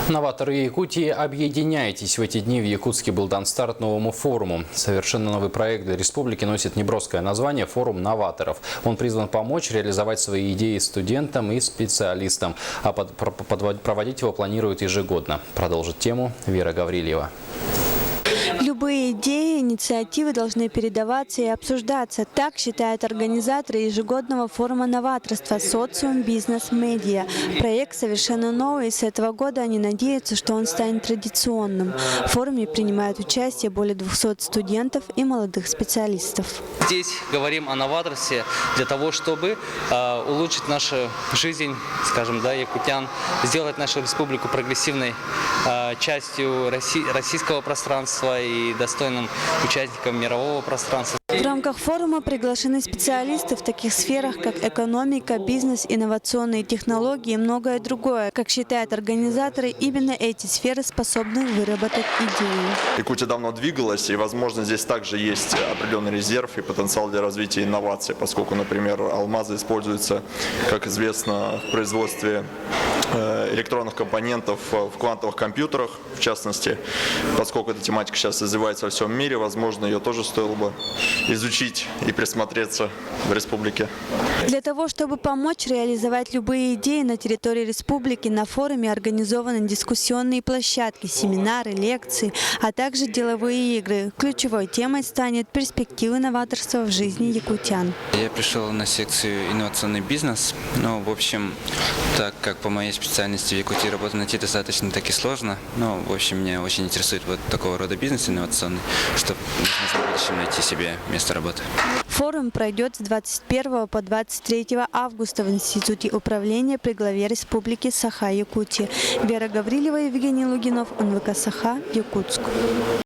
Новаторы Якутии, объединяйтесь! В эти дни в Якутске был дан старт новому форуму. Совершенно новый проект для республики носит неброское название «Форум новаторов». Он призван помочь реализовать свои идеи студентам и специалистам. А проводить его планируют ежегодно. Продолжит тему Вера Гаврилева. Любые идеи, инициативы должны передаваться и обсуждаться. Так считают организаторы ежегодного форума новаторства «Социум, бизнес, медиа». Проект совершенно новый, и с этого года они надеются, что он станет традиционным. В форуме принимают участие более 200 студентов и молодых специалистов. Здесь говорим о новаторстве для того, чтобы улучшить нашу жизнь, скажем, якутян, сделать нашу республику прогрессивной частью российского пространства и достойным участником мирового пространства. В рамках форума приглашены специалисты в таких сферах, как экономика, бизнес, инновационные технологии и многое другое. Как считают организаторы, именно эти сферы способны выработать идеи. Якутия давно двигалась, и, возможно, здесь также есть определенный резерв и потенциал для развития инноваций, поскольку, например, алмазы используются, как известно, в производстве электронных компонентов в квантовых компьютерах, в частности, поскольку эта тематика сейчас развивается во всем мире, возможно, ее тоже стоило бы изучить и присмотреться в республике. Для того, чтобы помочь реализовать любые идеи на территории республики, на форуме организованы дискуссионные площадки, семинары, лекции, а также деловые игры. Ключевой темой станет перспективы новаторства в жизни якутян. Я пришел на секцию «Инновационный бизнес». Ну, в общем, так как по моей специальности в Якутии работу найти достаточно таки сложно, но, в общем, меня очень интересует вот такого рода бизнес инновационный, чтобы в будущем найти себе место работы. Форум пройдет с 21 по 23 августа в Институте управления при главе Республики Саха-Якутия. Вера Гаврилева, Евгений Лугинов, НВК Саха, Якутск.